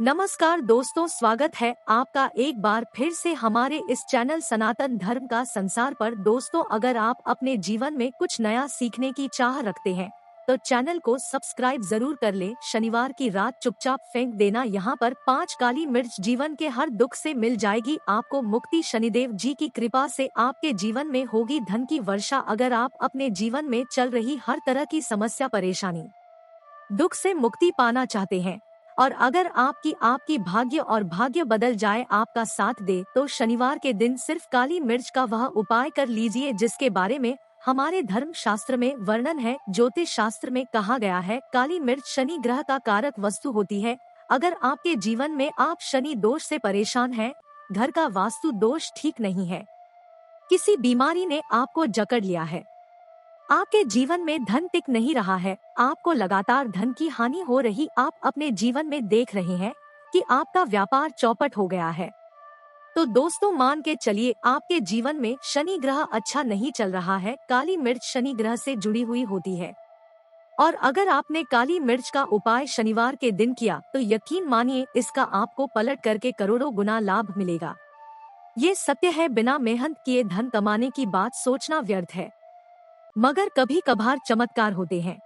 नमस्कार दोस्तों, स्वागत है आपका एक बार फिर से हमारे इस चैनल सनातन धर्म का संसार पर। दोस्तों, अगर आप अपने जीवन में कुछ नया सीखने की चाह रखते हैं तो चैनल को सब्सक्राइब जरूर कर ले। शनिवार की रात चुपचाप फेंक देना यहाँ पर 5 काली मिर्च, जीवन के हर दुख से मिल जाएगी आपको मुक्ति। शनिदेव जी की कृपा से आपके जीवन में होगी धन की वर्षा। अगर आप अपने जीवन में चल रही हर तरह की समस्या, परेशानी, दुख से मुक्ति पाना चाहते हैं और अगर आपकी भाग्य और भाग्य बदल जाए, आपका साथ दे, तो शनिवार के दिन सिर्फ काली मिर्च का वह उपाय कर लीजिए जिसके बारे में हमारे धर्म शास्त्र में वर्णन है। ज्योतिष शास्त्र में कहा गया है, काली मिर्च शनि ग्रह का कारक वस्तु होती है। अगर आपके जीवन में आप शनि दोष से परेशान हैं, घर का वास्तु दोष ठीक नहीं है, किसी बीमारी ने आपको जकड़ लिया है, आपके जीवन में धन टिक नहीं रहा है, आपको लगातार धन की हानि हो रही, आप अपने जीवन में देख रहे हैं कि आपका व्यापार चौपट हो गया है, तो दोस्तों मान के चलिए आपके जीवन में शनि ग्रह अच्छा नहीं चल रहा है। काली मिर्च शनि ग्रह से जुड़ी हुई होती है और अगर आपने काली मिर्च का उपाय शनिवार के दिन किया तो यकीन मानिए इसका आपको पलट करके करोड़ों गुना लाभ मिलेगा। ये सत्य है, बिना मेहनत किए धन कमाने की बात सोचना व्यर्थ है, मगर कभी कभार चमत्कार होते हैं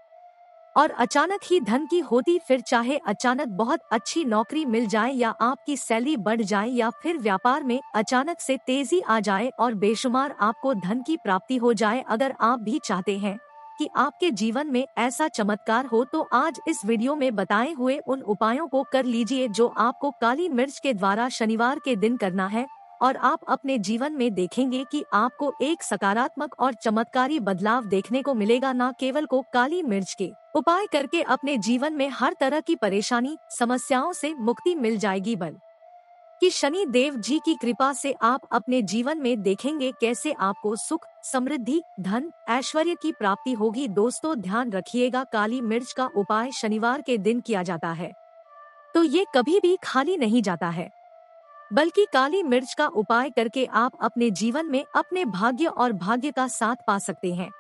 और अचानक ही धन की होती। फिर चाहे अचानक बहुत अच्छी नौकरी मिल जाए या आपकी सैलरी बढ़ जाए या फिर व्यापार में अचानक से तेजी आ जाए और बेशुमार आपको धन की प्राप्ति हो जाए। अगर आप भी चाहते हैं कि आपके जीवन में ऐसा चमत्कार हो तो आज इस वीडियो में बताए हुए उन उपायों को कर लीजिए जो आपको काली मिर्च के द्वारा शनिवार के दिन करना है और आप अपने जीवन में देखेंगे कि आपको एक सकारात्मक और चमत्कारी बदलाव देखने को मिलेगा। न केवल को काली मिर्च के उपाय करके अपने जीवन में हर तरह की परेशानी, समस्याओं से मुक्ति मिल जाएगी, बल्कि शनि देव जी की कृपा से आप अपने जीवन में देखेंगे कैसे आपको सुख, समृद्धि, धन, ऐश्वर्य की प्राप्ति होगी। दोस्तों ध्यान रखिएगा, काली मिर्च का उपाय शनिवार के दिन किया जाता है तो ये कभी भी खाली नहीं जाता है, बल्कि काली मिर्च का उपाय करके आप अपने जीवन में अपने भाग्य और भाग्य का साथ पा सकते हैं।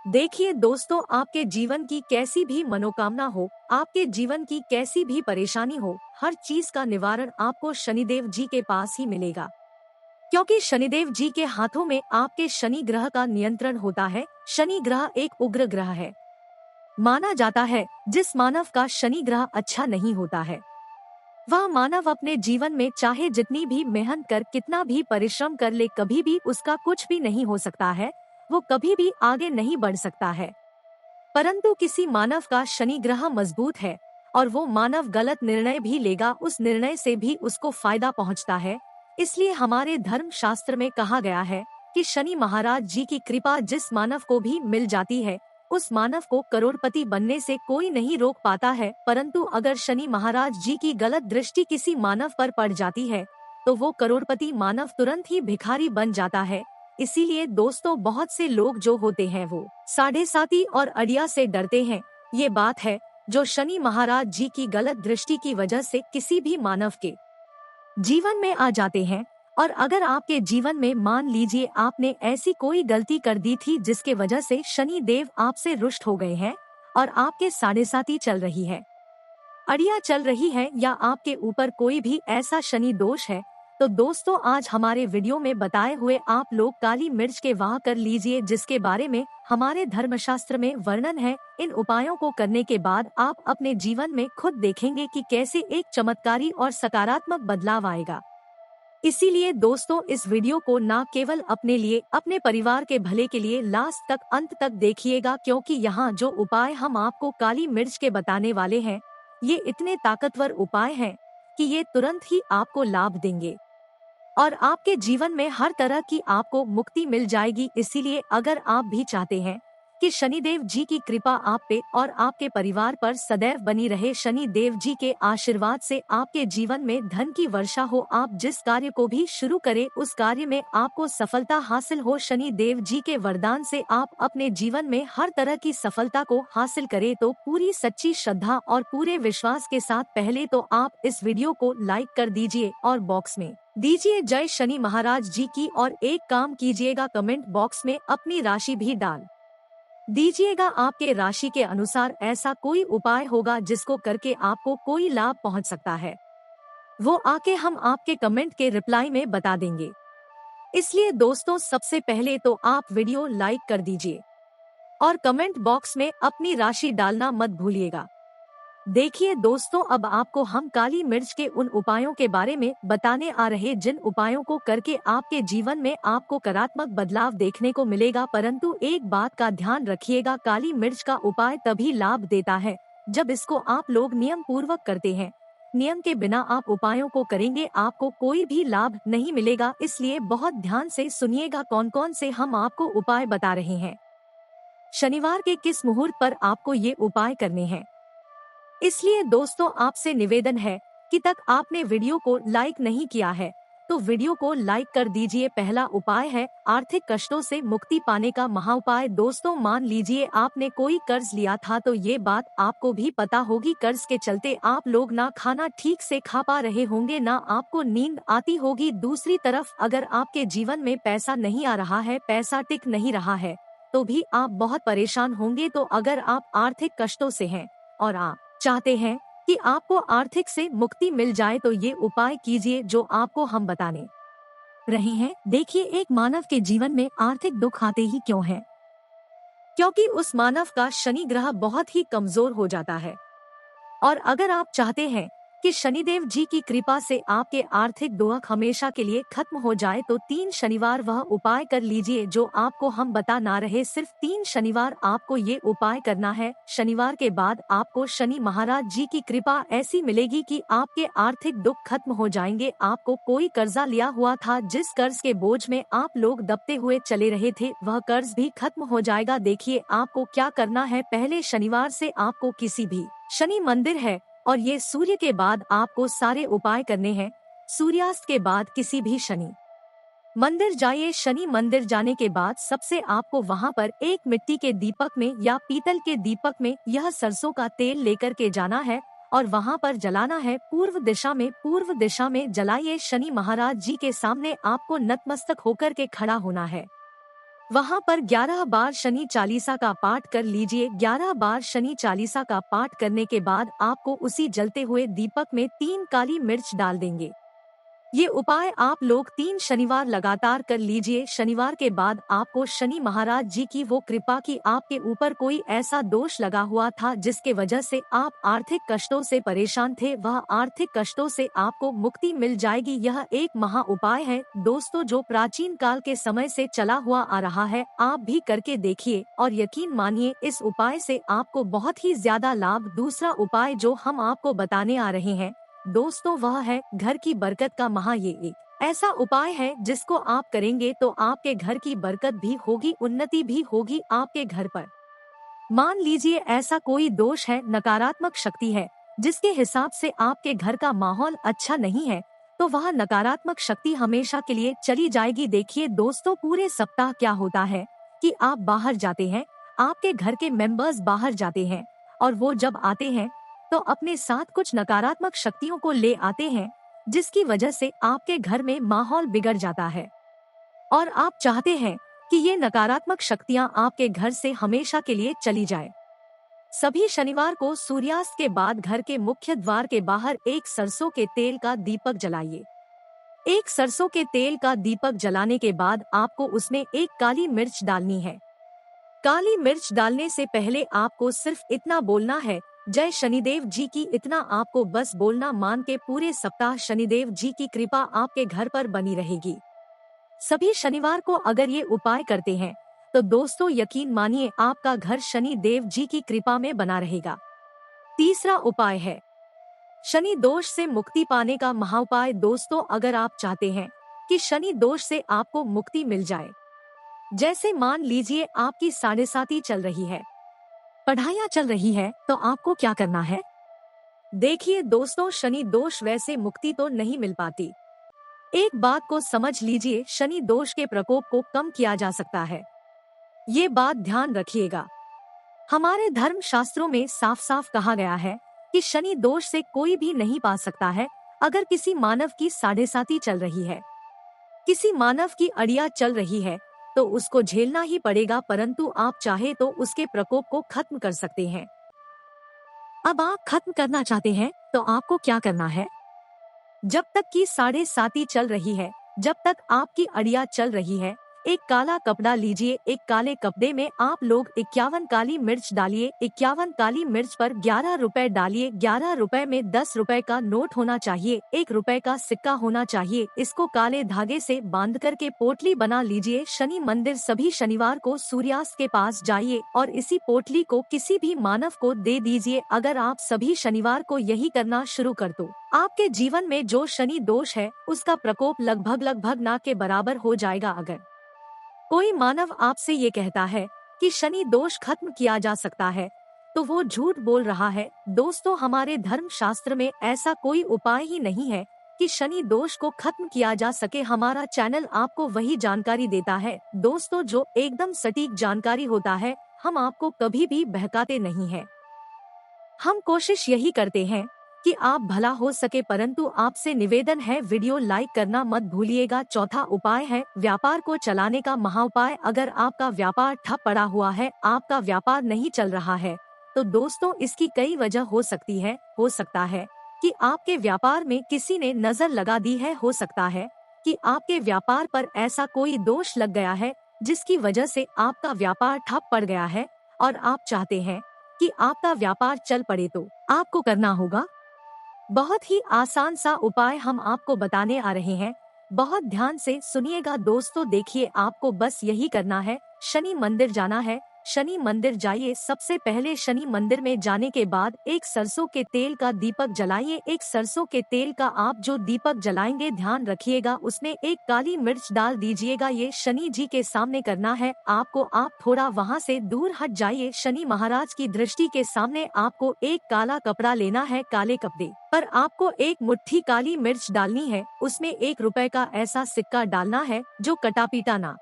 देखिए दोस्तों, आपके जीवन की कैसी भी मनोकामना हो, आपके जीवन की कैसी भी परेशानी हो, हर चीज का निवारण आपको शनिदेव जी के पास ही मिलेगा, क्योंकि शनिदेव जी के हाथों में आपके शनि ग्रह का नियंत्रण होता है। शनि ग्रह एक उग्र ग्रह है, माना जाता है जिस मानव का शनि ग्रह अच्छा नहीं होता है वह मानव अपने जीवन में चाहे जितनी भी मेहनत कर, कितना भी परिश्रम कर ले, कभी भी उसका कुछ भी नहीं हो सकता है, वो कभी भी आगे नहीं बढ़ सकता है। परंतु किसी मानव का शनि ग्रह मजबूत है और वो मानव गलत निर्णय भी लेगा, उस निर्णय से भी उसको फायदा पहुंचता है। इसलिए हमारे धर्म शास्त्र में कहा गया है कि शनि महाराज जी की कृपा जिस मानव को भी मिल जाती है उस मानव को करोड़पति बनने से कोई नहीं रोक पाता है। परंतु अगर शनि महाराज जी की गलत दृष्टि किसी मानव पर पड़ जाती है तो वो करोड़पति मानव तुरंत ही भिखारी बन जाता है। इसीलिए दोस्तों बहुत से लोग जो होते हैं वो साढ़े साती और अड़िया से डरते हैं। ये बात है जो शनि महाराज जी की गलत दृष्टि की वजह से किसी भी मानव के जीवन में आ जाते हैं। और अगर आपके जीवन में मान लीजिए आपने ऐसी कोई गलती कर दी थी जिसके वजह से शनि देव आपसे रुष्ट हो गए हैं और आपके साढ़े साती चल रही है, अड़िया चल रही है या आपके ऊपर कोई भी ऐसा शनि दोष है, तो दोस्तों आज हमारे वीडियो में बताए हुए आप लोग काली मिर्च के वाह कर लीजिए जिसके बारे में हमारे धर्मशास्त्र में वर्णन है। इन उपायों को करने के बाद आप अपने जीवन में खुद देखेंगे कि कैसे एक चमत्कारी और सकारात्मक बदलाव आएगा। इसीलिए दोस्तों इस वीडियो को न केवल अपने लिए, अपने परिवार के भले के लिए लास्ट तक, अंत तक देखिएगा, क्योंकि यहाँ जो उपाय हम आपको काली मिर्च के बताने वाले हैं ये इतने ताकतवर उपाय हैं कि ये तुरंत ही आपको लाभ देंगे और आपके जीवन में हर तरह की आपको मुक्ति मिल जाएगी। इसीलिए अगर आप भी चाहते हैं कि शनिदेव जी की कृपा आप पे और आपके परिवार पर सदैव बनी रहे, शनि देव जी के आशीर्वाद से आपके जीवन में धन की वर्षा हो, आप जिस कार्य को भी शुरू करें उस कार्य में आपको सफलता हासिल हो, शनि देव जी के वरदान से आप अपने जीवन में हर तरह की सफलता को हासिल करें, तो पूरी सच्ची श्रद्धा और पूरे विश्वास के साथ पहले तो आप इस वीडियो को लाइक कर दीजिए और बॉक्स में दीजिए जय शनि महाराज जी की, और एक काम कीजिएगा, कमेंट बॉक्स में अपनी राशि भी डाल दीजिएगा। आपके राशि के अनुसार ऐसा कोई उपाय होगा जिसको करके आपको कोई लाभ पहुंच सकता है। वो आके हम आपके कमेंट के रिप्लाई में बता देंगे। इसलिए दोस्तों सबसे पहले तो आप वीडियो लाइक कर दीजिए और कमेंट बॉक्स में अपनी राशि डालना मत भूलिएगा। देखिए दोस्तों, अब आपको हम काली मिर्च के उन उपायों के बारे में बताने आ रहे जिन उपायों को करके आपके जीवन में आपको सकारात्मक बदलाव देखने को मिलेगा। परंतु एक बात का ध्यान रखिएगा, काली मिर्च का उपाय तभी लाभ देता है जब इसको आप लोग नियम पूर्वक करते हैं। नियम के बिना आप उपायों को करेंगे आपको कोई भी लाभ नहीं मिलेगा। इसलिए बहुत ध्यान से सुनिएगा कौन कौन से हम आपको उपाय बता रहे हैं। शनिवार के किस मुहूर्त पर आपको ये उपाय करने हैं, इसलिए दोस्तों आपसे निवेदन है कि तक आपने वीडियो को लाइक नहीं किया है तो वीडियो को लाइक कर दीजिए। पहला उपाय है आर्थिक कष्टों से मुक्ति पाने का महाउपाय। दोस्तों मान लीजिए आपने कोई कर्ज लिया था, तो ये बात आपको भी पता होगी, कर्ज के चलते आप लोग ना खाना ठीक से खा पा रहे होंगे, ना आपको नींद आती होगी। दूसरी तरफ अगर आपके जीवन में पैसा नहीं आ रहा है, पैसा टिक नहीं रहा है, तो भी आप बहुत परेशान होंगे। तो अगर आप आर्थिक कष्टों से हैं और आप चाहते हैं कि आपको आर्थिक से मुक्ति मिल जाए, तो ये उपाय कीजिए जो आपको हम बताने रहे हैं। देखिए, एक मानव के जीवन में आर्थिक दुख आते ही क्यों हैं? क्योंकि उस मानव का शनि ग्रह बहुत ही कमजोर हो जाता है। और अगर आप चाहते हैं कि शनिदेव जी की कृपा से आपके आर्थिक दुख हमेशा के लिए खत्म हो जाए, तो 3 शनिवार वह उपाय कर लीजिए जो आपको हम बता ना रहे। सिर्फ 3 शनिवार आपको ये उपाय करना है। शनिवार के बाद आपको शनि महाराज जी की कृपा ऐसी मिलेगी कि आपके आर्थिक दुख खत्म हो जाएंगे। आपको कोई कर्जा लिया हुआ था, जिस कर्ज के बोझ में आप लोग दबते हुए चले रहे थे, वह कर्ज भी खत्म हो जाएगा। देखिए आपको क्या करना है, पहले शनिवार से आपको किसी भी शनि मंदिर है और ये सूर्य के बाद आपको सारे उपाय करने हैं। सूर्यास्त के बाद किसी भी शनि मंदिर जाइए। शनि मंदिर जाने के बाद सबसे आपको वहां पर एक मिट्टी के दीपक में या पीतल के दीपक में यह सरसों का तेल लेकर के जाना है और वहां पर जलाना है पूर्व दिशा में। पूर्व दिशा में जलाइए। शनि महाराज जी के सामने आपको नतमस्तक होकर के खड़ा होना है। वहाँ पर 11 बार शनि चालीसा का पाठ कर लीजिए। 11 बार शनि चालीसा का पाठ करने के बाद आपको उसी जलते हुए दीपक में 3 काली मिर्च डाल देंगे। ये उपाय आप लोग 3 शनिवार लगातार कर लीजिए। शनिवार के बाद आपको शनि महाराज जी की वो कृपा कि आपके ऊपर कोई ऐसा दोष लगा हुआ था जिसके वजह से आप आर्थिक कष्टों से परेशान थे, वह आर्थिक कष्टों से आपको मुक्ति मिल जाएगी। यह एक महा उपाय है दोस्तों जो प्राचीन काल के समय से चला हुआ आ रहा है। आप भी करके देखिए और यकीन मानिए इस उपाय से आपको बहुत ही ज्यादा लाभ। दूसरा उपाय जो हम आपको बताने आ रहे हैं दोस्तों, वह है घर की बरकत का महा। ये एक ऐसा उपाय है जिसको आप करेंगे तो आपके घर की बरकत भी होगी, उन्नति भी होगी आपके घर पर। मान लीजिए ऐसा कोई दोष है, नकारात्मक शक्ति है जिसके हिसाब से आपके घर का माहौल अच्छा नहीं है, तो वह नकारात्मक शक्ति हमेशा के लिए चली जाएगी। देखिए दोस्तों, पूरे सप्ताह क्या होता है कि आप बाहर जाते हैं, आपके घर के मेंबर्स बाहर जाते हैं और वो जब आते हैं तो अपने साथ कुछ नकारात्मक शक्तियों को ले आते हैं, जिसकी वजह से आपके घर में माहौल बिगड़ जाता है और आप चाहते हैं कि ये नकारात्मक शक्तियां आपके घर से हमेशा के लिए चली जाए। सभी शनिवार को सूर्यास्त के बाद घर के मुख्य द्वार के बाहर एक सरसों के तेल का दीपक जलाइए। एक सरसों के तेल का दीपक जलाने के बाद आपको उसमें एक काली मिर्च डालनी है। काली मिर्च डालने से पहले आपको सिर्फ इतना बोलना है, जय शनिदेव जी की। इतना आपको बस बोलना, मान के पूरे सप्ताह शनिदेव जी की कृपा आपके घर पर बनी रहेगी। सभी शनिवार को अगर ये उपाय करते हैं तो दोस्तों यकीन मानिए आपका घर शनि देव जी की कृपा में बना रहेगा। तीसरा उपाय है शनि दोष से मुक्ति पाने का महाउपाय। दोस्तों अगर आप चाहते हैं कि शनि दोष से आपको मुक्ति मिल जाए, जैसे मान लीजिए आपकी 7.5 चल रही है, पढ़ाइयाँ चल रही है, तो आपको क्या करना है? देखिए दोस्तों, शनि दोष वैसे मुक्ति तो नहीं मिल पाती। एक बात को समझ लीजिए, शनि दोष के प्रकोप को कम किया जा सकता है, ये बात ध्यान रखिएगा। हमारे धर्म शास्त्रों में साफ साफ कहा गया है कि शनि दोष से कोई भी नहीं पा सकता है। अगर किसी मानव की 7.5 चल रही है, किसी मानव की अड़िया चल रही है, तो उसको झेलना ही पड़ेगा, परंतु आप चाहे तो उसके प्रकोप को खत्म कर सकते हैं। अब आप खत्म करना चाहते हैं तो आपको क्या करना है? जब तक कि 7:30 चल रही है, जब तक आपकी अड़िया चल रही है, एक काला कपड़ा लीजिए। एक काले कपड़े में आप लोग 51 काली मिर्च डालिए। 51 काली मिर्च पर 11 रुपए डालिए। 11 रुपए में 10 रुपए का नोट होना चाहिए, 1 रुपए का सिक्का होना चाहिए। इसको काले धागे से बांध कर के पोटली बना लीजिए। शनि मंदिर सभी शनिवार को सूर्यास्त के पास जाइए और इसी पोटली को किसी भी मानव को दे दीजिए। अगर आप सभी शनिवार को यही करना शुरू कर दो, आपके जीवन में जो शनि दोष है उसका प्रकोप लगभग ना के बराबर हो जाएगा। अगर कोई मानव आपसे ये कहता है कि शनि दोष खत्म किया जा सकता है, तो वो झूठ बोल रहा है। दोस्तों, हमारे धर्म शास्त्र में ऐसा कोई उपाय ही नहीं है कि शनि दोष को खत्म किया जा सके। हमारा चैनल आपको वही जानकारी देता है दोस्तों, जो एकदम सटीक जानकारी होता है। हम आपको कभी भी बहकाते नहीं हैं। हम कोशिश यही करते हैं कि आप भला हो सके, परंतु आपसे निवेदन है वीडियो लाइक करना मत भूलिएगा। चौथा उपाय है व्यापार को चलाने का महाउपाय। अगर आपका व्यापार ठप पड़ा हुआ है, आपका व्यापार नहीं चल रहा है, तो दोस्तों इसकी कई वजह हो सकती है। हो सकता है कि आपके व्यापार में किसी ने नजर लगा दी है। हो सकता है कि आपके व्यापार पर ऐसा कोई दोष लग गया है जिसकी वजह से आपका व्यापार ठप पड़ गया है और आप चाहते हैं कि आपका व्यापार चल पड़े। तो आपको करना होगा बहुत ही आसान सा उपाय हम आपको बताने आ रहे हैं। बहुत ध्यान से सुनिएगा दोस्तों। देखिए, आपको बस यही करना है, शनि मंदिर जाना है। शनि मंदिर जाइए। सबसे पहले शनि मंदिर में जाने के बाद एक सरसों के तेल का दीपक जलाइए। एक सरसों के तेल का आप जो दीपक जलाएंगे, ध्यान रखिएगा उसमें एक काली मिर्च डाल दीजिएगा। ये शनि जी के सामने करना है आपको। आप थोड़ा वहाँ से दूर हट जाइए। शनि महाराज की दृष्टि के सामने आपको एक काला कपड़ा लेना है। काले कपड़े पर आपको एक मुट्ठी काली मिर्च डालनी है। उसमें 1 रुपए का ऐसा सिक्का डालना है जो कटापीटा ना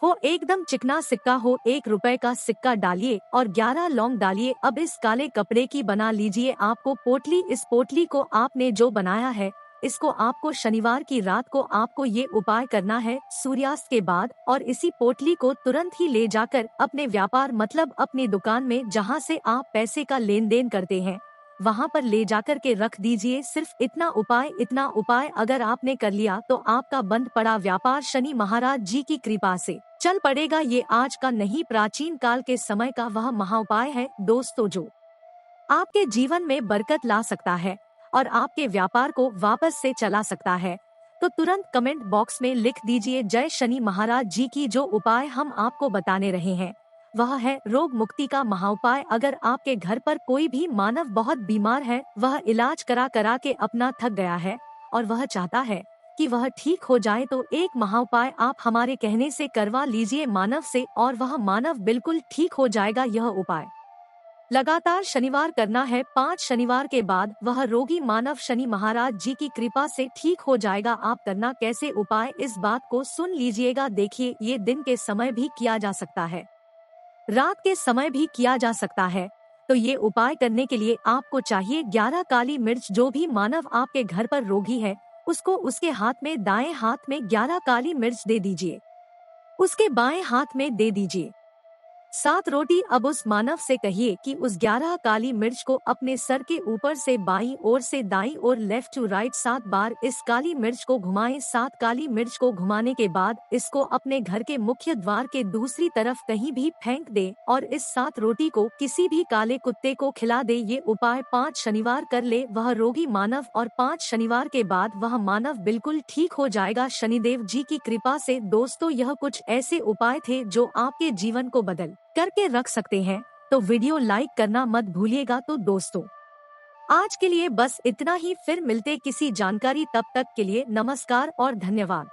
हो, एकदम चिकना सिक्का हो। 1 रुपए का सिक्का डालिए और 11 लौंग डालिए। अब इस काले कपड़े की बना लीजिए आपको पोटली। इस पोटली को आपने जो बनाया है, इसको आपको शनिवार की रात को आपको ये उपाय करना है सूर्यास्त के बाद। और इसी पोटली को तुरंत ही ले जाकर अपने व्यापार मतलब अपनी दुकान में जहाँ से आप पैसे का लेन देन करते हैं, वहाँ पर ले जाकर के रख दीजिए। सिर्फ इतना उपाय अगर आपने कर लिया तो आपका बंद पड़ा व्यापार शनि महाराज जी की कृपा से चल पड़ेगा। ये आज का नहीं, प्राचीन काल के समय का वह महाउपाय है दोस्तों, जो आपके जीवन में बरकत ला सकता है और आपके व्यापार को वापस से चला सकता है। तो तुरंत कमेंट बॉक्स में लिख दीजिए जय शनि महाराज जी की। जो उपाय हम आपको बताने रहे हैं वह है रोग मुक्ति का महाउपाय। अगर आपके घर पर कोई भी मानव बहुत बीमार है, वह इलाज करा के अपना थक गया है और वह चाहता है कि वह ठीक हो जाए, तो एक महाउपाय आप हमारे कहने से करवा लीजिए मानव से और वह मानव बिल्कुल ठीक हो जाएगा। यह उपाय लगातार शनिवार करना है। 5 शनिवार के बाद वह रोगी मानव शनि महाराज जी की कृपा से ठीक हो जाएगा। आप करना कैसे उपाय, इस बात को सुन लीजिएगा। देखिए, ये दिन के समय भी किया जा सकता है, रात के समय भी किया जा सकता है। तो ये उपाय करने के लिए आपको चाहिए 11 काली मिर्च। जो भी मानव आपके घर पर रोगी है, उसको उसके हाथ में, दाएं हाथ में 11 काली मिर्च दे दीजिए, उसके बाएं हाथ में दे दीजिए 7 रोटी। अब उस मानव से कहिए कि उस 11 काली मिर्च को अपने सर के ऊपर से बाईं ओर से दाईं ओर लेफ्ट टू राइट 7 बार इस काली मिर्च को घुमाएं। 7 काली मिर्च को घुमाने के बाद इसको अपने घर के मुख्य द्वार के दूसरी तरफ कहीं भी फेंक दे और इस 7 रोटी को किसी भी काले कुत्ते को खिला दे। ये उपाय 5 शनिवार कर ले वह रोगी मानव और 5 शनिवार के बाद वह मानव बिल्कुल ठीक हो जाएगा शनिदेव जी की कृपा से। दोस्तों, यह कुछ ऐसे उपाय थे जो आपके जीवन को बदल करके रख सकते हैं। तो वीडियो लाइक करना मत भूलिएगा। तो दोस्तों, आज के लिए बस इतना ही, फिर मिलते किसी जानकारी, तब तक के लिए नमस्कार और धन्यवाद।